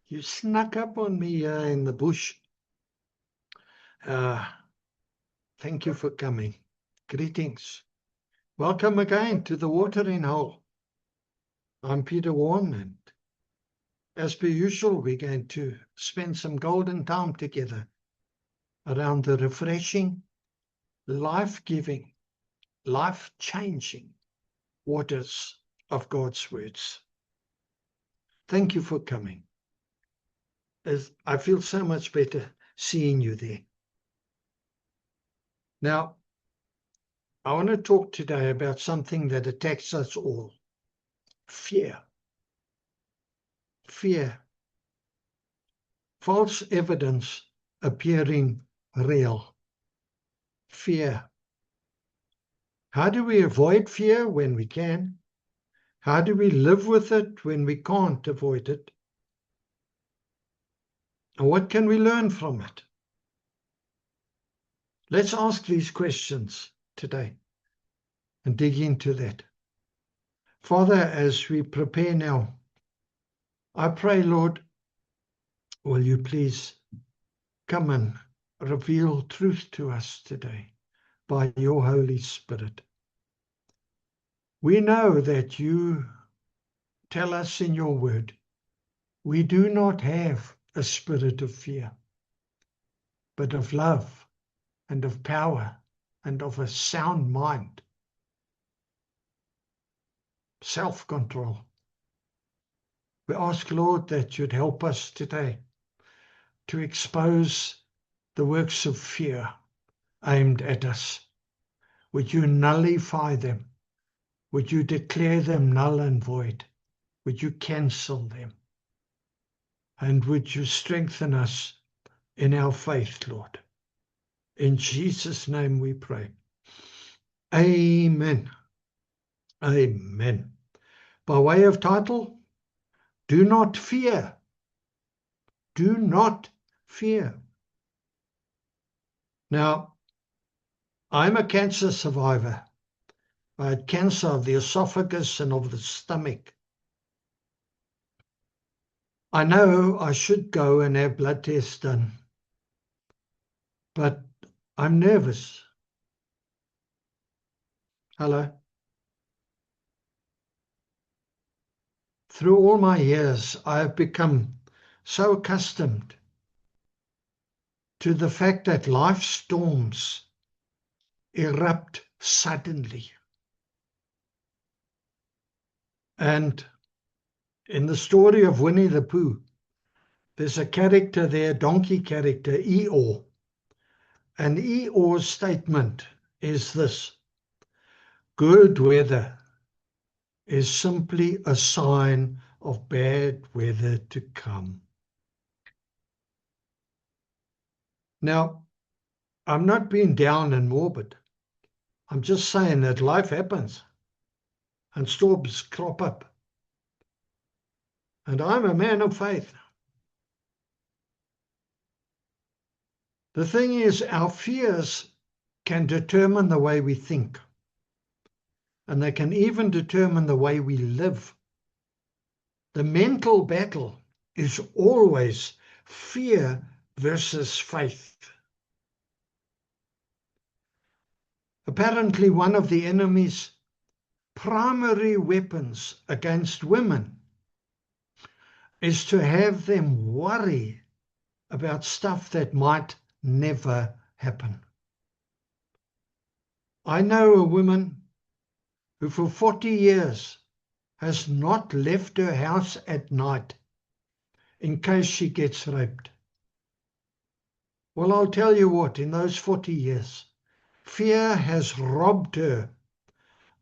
You snuck up on me in the bush. Thank you for coming. Greetings. Welcome again to the Watering Hole. I'm Peter Warren, and as per usual, we're going to spend some golden time together around the refreshing, life-giving, life-changing waters of God's words. Thank you for coming. I feel so much better seeing you there. Now, I want to talk today about something that attacks us all. Fear. Fear. False evidence appearing real. Fear. How do we avoid fear when we can? How do we live with it when we can't avoid it? And what can we learn from it? Let's ask these questions today and dig into that. Father, as we prepare now, I pray, Lord, will you please come and reveal truth to us today by your Holy Spirit. We know that you tell us in your word, we do not have a spirit of fear, but of love and of power and of a sound mind, self-control. We ask, Lord, that you'd help us today to expose the works of fear aimed at us. Would you nullify them? Would you declare them null and void? Would you cancel them? And would you strengthen us in our faith, Lord? In Jesus' name we pray. Amen. Amen. By way of title, do not fear. Do not fear. Now, I'm a cancer survivor. I had cancer of the esophagus and of the stomach. I know I should go and have blood tests done, but I'm nervous. Hello? Through all my years, I have become so accustomed to the fact that life storms erupt suddenly. And in the story of Winnie the Pooh, there's a character there, donkey character, Eeyore. And Eeyore's statement is this: good weather is simply a sign of bad weather to come. Now, I'm not being down and morbid. I'm just saying that life happens and storms crop up. And I'm a man of faith. The thing is, our fears can determine the way we think. And they can even determine the way we live. The mental battle is always fear versus faith. Apparently, one of the enemy's primary weapons against women is to have them worry about stuff that might never happen. I know a woman who for 40 years has not left her house at night in case she gets raped. Well, I'll tell you what, in those 40 years, fear has robbed her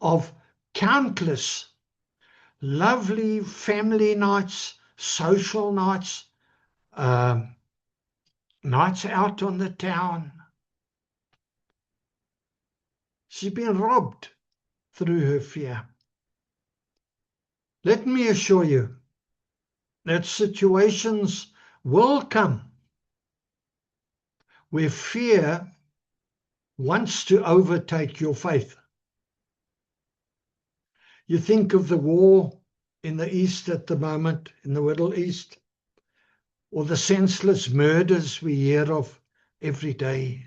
of countless lovely family nights, social nights, nights out on the town. She's been robbed through her fear. Let me assure you that situations will come where fear wants to overtake your faith. You think of the war in the East at the moment, in the Middle East, or the senseless murders we hear of every day,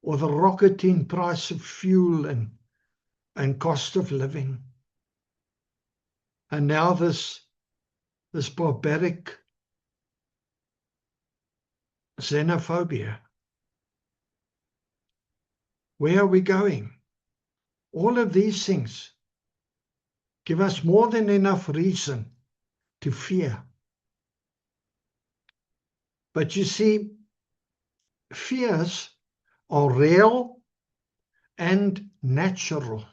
or the rocketing price of fuel and cost of living. And now this barbaric xenophobia. Where are we going? All of these things give us more than enough reason to fear. But you see, fears are real and natural.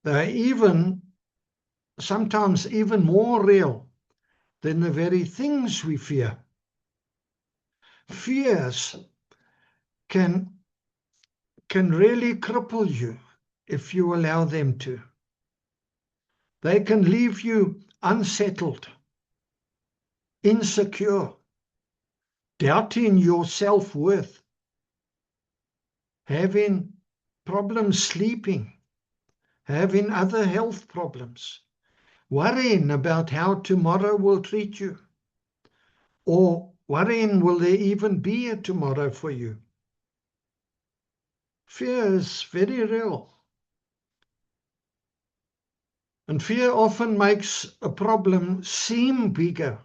They're sometimes even more real than the very things we fear. Fears can really cripple you if you allow them to. They can leave you unsettled, insecure, doubting your self-worth, having problems sleeping, having other health problems, worrying about how tomorrow will treat you, or worrying will there even be a tomorrow for you. Fear is very real. And fear often makes a problem seem bigger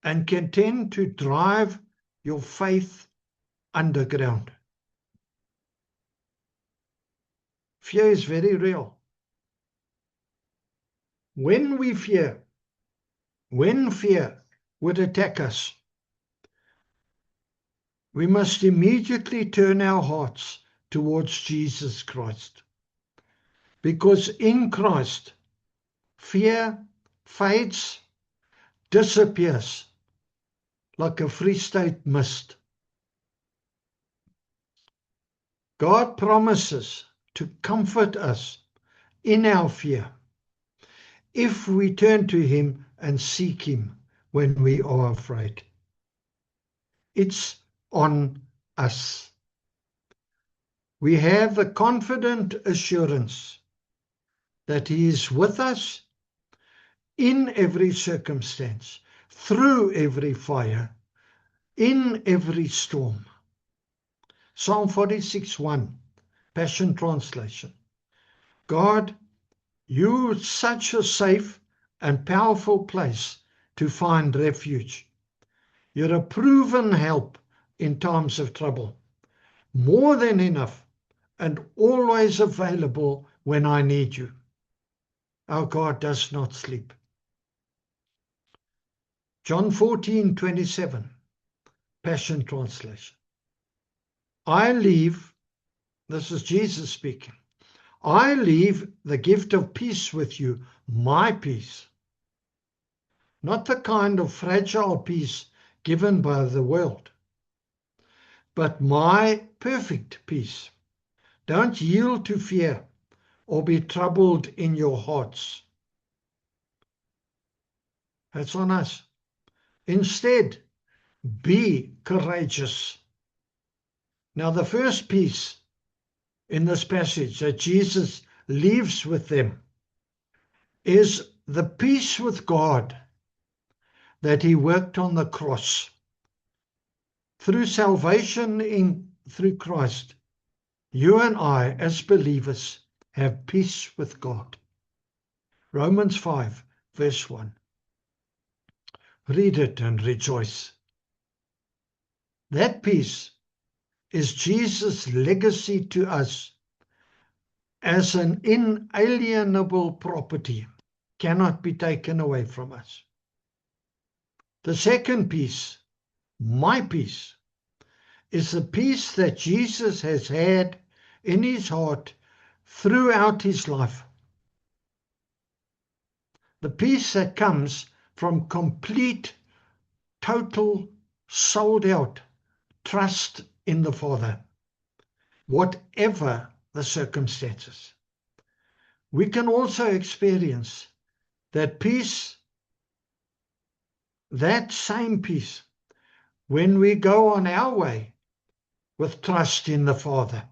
and can tend to drive your faith underground. Fear is very real. When fear would attack us, we must immediately turn our hearts towards Jesus Christ. Because in Christ, fear fades, disappears like a Free State mist. God promises to comfort us in our fear if we turn to Him and seek Him when we are afraid. It's on us. We have the confident assurance that He is with us in every circumstance, through every fire, in every storm. Psalm 46:1, Passion Translation. God, you're such a safe and powerful place to find refuge. You're a proven help in times of trouble, more than enough and always available when I need you. Our God does not sleep. John 14:27, Passion Translation. I leave, this is Jesus speaking, I leave the gift of peace with you, my peace. Not the kind of fragile peace given by the world, but my perfect peace. Don't yield to fear or be troubled in your hearts. That's on us. Instead, be courageous. Now, the first peace in this passage that Jesus leaves with them is the peace with God that He worked on the cross. Through salvation through Christ, you and I, as believers, have peace with God. Romans 5, verse 1. Read it and rejoice. That peace is Jesus' legacy to us as an inalienable property, cannot be taken away from us. The second peace, my peace, is the peace that Jesus has had in His heart throughout His life. The peace that comes from complete, total, sold out trust in the Father, whatever the circumstances. We can also experience that peace, that same peace, when we go on our way with trust in the Father.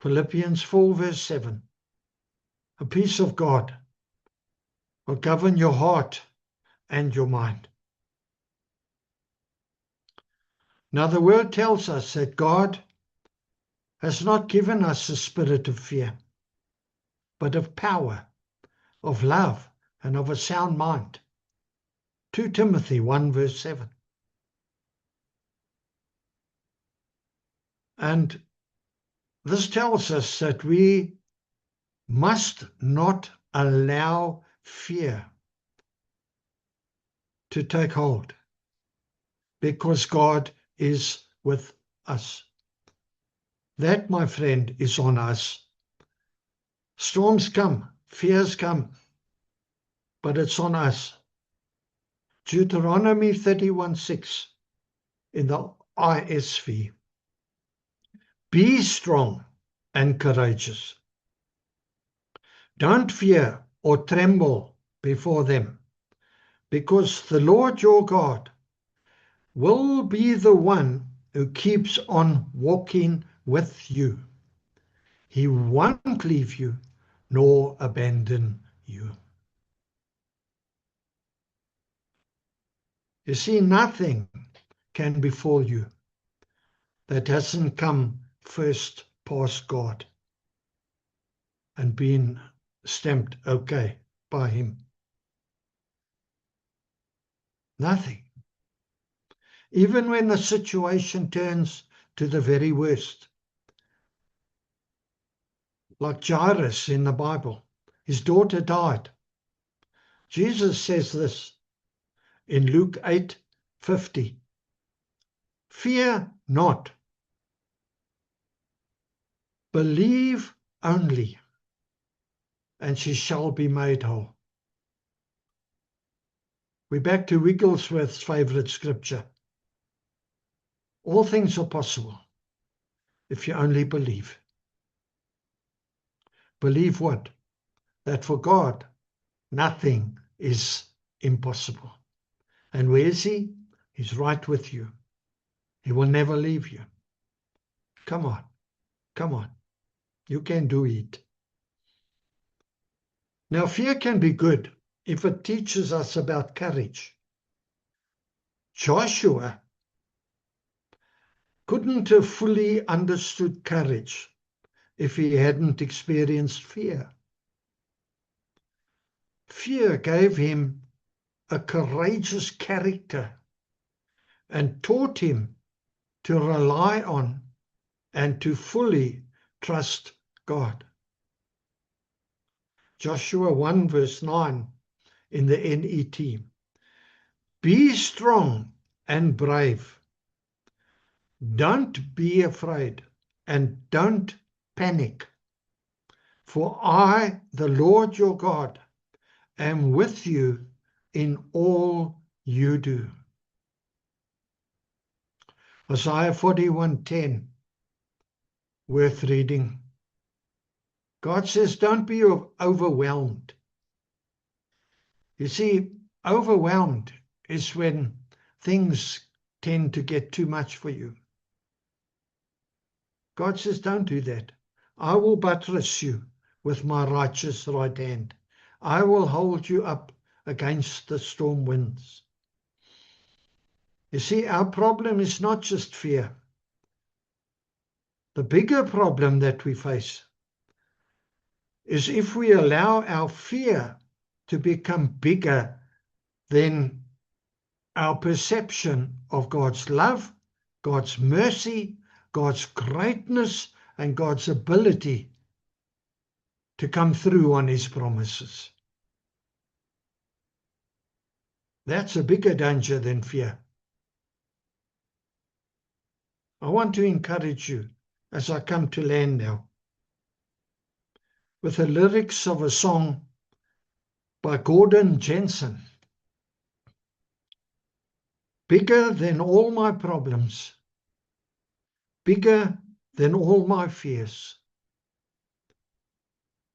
Philippians 4 verse 7. The peace of God will govern your heart and your mind. Now the word tells us that God has not given us a spirit of fear, but of power, of love, and of a sound mind. 2 Timothy 1 verse 7. And this tells us that we must not allow fear to take hold, because God is with us. That, my friend, is on us. Storms come, fears come, but it's on us. Deuteronomy 31:6 in the ISV. Be strong and courageous. Don't fear or tremble before them, because the Lord your God will be the one who keeps on walking with you. He won't leave you nor abandon you. You see, nothing can befall you that hasn't come first past God and been stamped okay by Him. Nothing. Even when the situation turns to the very worst. Like Jairus in the Bible, his daughter died. Jesus says this in Luke 8:50. Fear not. Believe only, and she shall be made whole. We're back to Wigglesworth's favorite scripture. All things are possible if you only believe. Believe what? That for God, nothing is impossible. And where is He? He's right with you. He will never leave you. Come on. Come on. You can do it. Now, fear can be good if it teaches us about courage. Joshua couldn't have fully understood courage if he hadn't experienced fear. Fear gave him a courageous character and taught him to rely on and to fully trust God. Joshua 1 verse 9 in the NET. Be strong and brave. Don't be afraid and don't panic. For I, the Lord your God, am with you in all you do. Isaiah 41:10, worth reading. God says, don't be overwhelmed. You see, overwhelmed is when things tend to get too much for you. God says, don't do that. I will buttress you with my righteous right hand. I will hold you up against the storm winds. You see, our problem is not just fear. The bigger problem that we face is if we allow our fear to become bigger than our perception of God's love, God's mercy, God's greatness, and God's ability to come through on His promises. That's a bigger danger than fear. I want to encourage you as I come to land now with the lyrics of a song by Gordon Jensen. Bigger than all my problems, bigger than all my fears,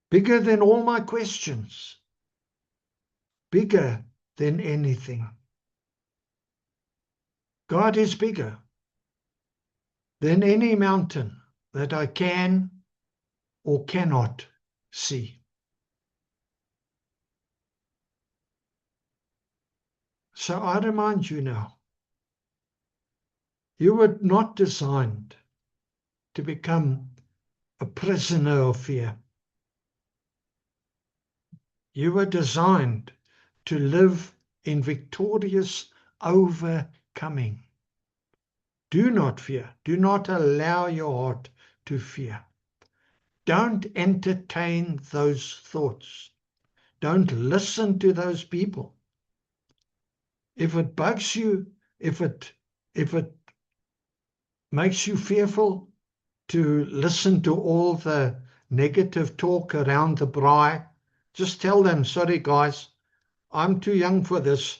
bigger than all my questions, bigger than anything. God is bigger than any mountain that I can or cannot see. So I remind you now, you were not designed to become a prisoner of fear. You were designed to live in victorious overcoming. Do not fear. Do not allow your heart to fear. Don't entertain those thoughts. Don't listen to those people. If it bugs you, if it makes you fearful to listen to all the negative talk around the braai, just tell them, sorry guys, I'm too young for this.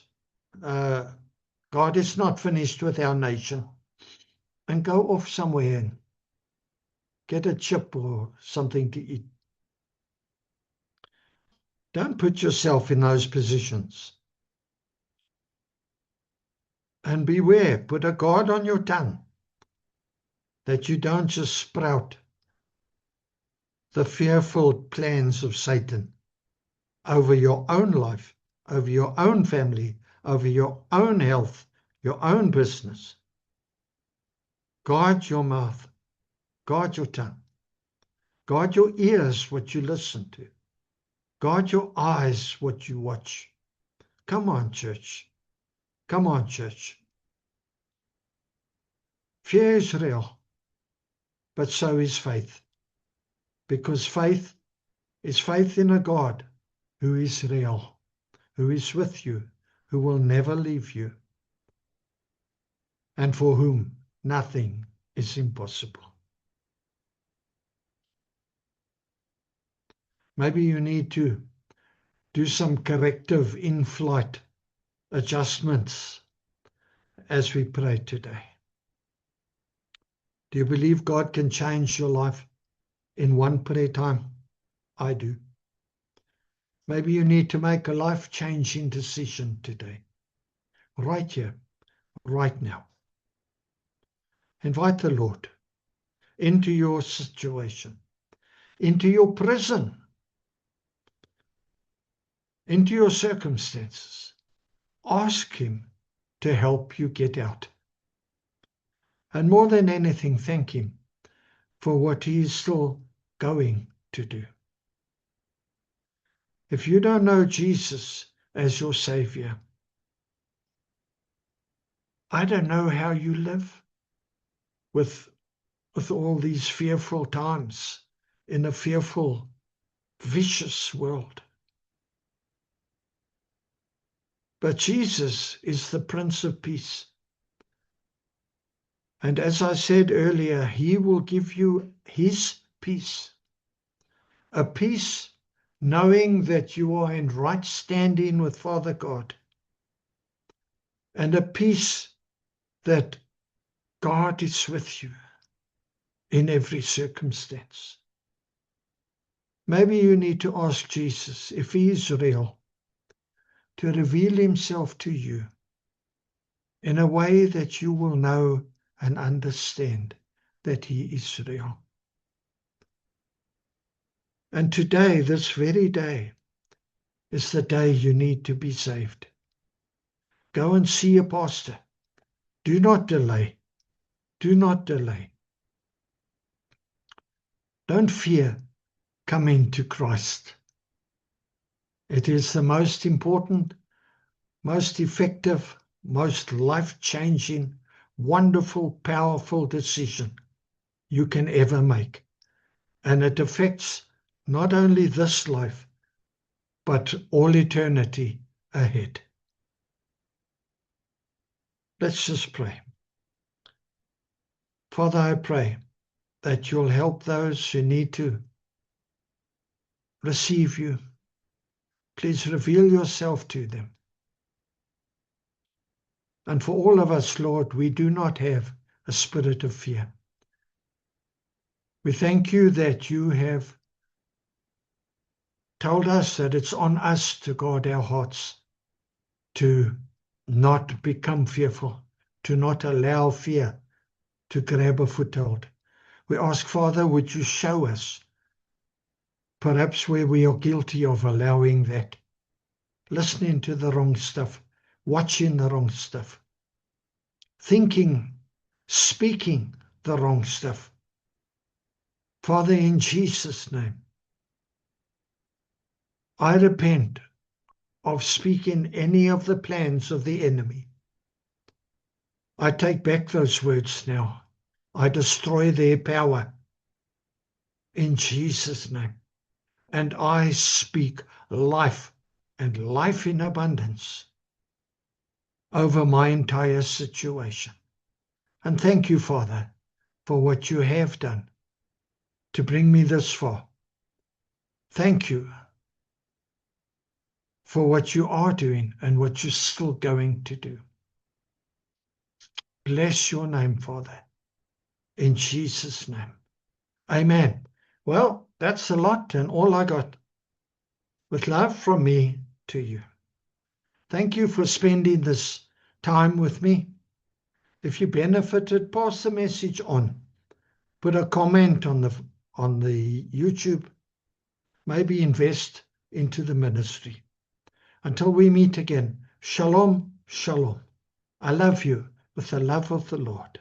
God is not finished with our nation. And go off somewhere and get a chip or something to eat. Don't put yourself in those positions. And beware, put a guard on your tongue that you don't just sprout the fearful plans of Satan over your own life, over your own family, over your own health, your own business. Guard your mouth, guard your tongue, guard your ears, what you listen to, guard your eyes, what you watch. Come on, church. Come on, church. Fear is real, but so is faith. Because faith is faith in a God who is real, who is with you, who will never leave you, and for whom nothing is impossible. Maybe you need to do some corrective in-flight adjustments as we pray today. Do you believe God can change your life in one prayer time? I do. Maybe you need to make a life-changing decision today, right here, right now. Invite the Lord into your situation, into your prison, into your circumstances. Ask Him to help you get out. And more than anything, thank Him for what He is still going to do. If you don't know Jesus as your Savior, I don't know how you live with all these fearful times in a fearful, vicious world. But Jesus is the Prince of Peace. And as I said earlier, He will give you His peace. A peace knowing that you are in right standing with Father God. And a peace that God is with you in every circumstance. Maybe you need to ask Jesus, if He is real, to reveal Himself to you in a way that you will know and understand that He is real. And today, this very day, is the day you need to be saved. Go and see a pastor. Do not delay. Do not delay. Don't fear coming to Christ. It is the most important, most effective, most life-changing, wonderful, powerful decision you can ever make. And it affects not only this life, but all eternity ahead. Let's just pray. Father, I pray that you'll help those who need to receive you. Please reveal yourself to them. And for all of us, Lord, we do not have a spirit of fear. We thank you that you have told us that it's on us to guard our hearts, to not become fearful, to not allow fear to grab a foothold. We ask, Father, would you show us perhaps where we are guilty of allowing that, listening to the wrong stuff, watching the wrong stuff, thinking, speaking the wrong stuff. Father, in Jesus' name, I repent of speaking any of the plans of the enemy. I take back those words now. I destroy their power in Jesus' name. And I speak life and life in abundance over my entire situation. And thank you, Father, for what you have done to bring me this far. Thank you for what you are doing and what you're still going to do. Bless your name, Father, in Jesus' name. Amen. Well, that's a lot and all I got. With love from me to you. Thank you for spending this time with me. If you benefited, pass the message on. Put a comment on the YouTube. Maybe invest into the ministry. Until we meet again, shalom, shalom. I love you with the love of the Lord.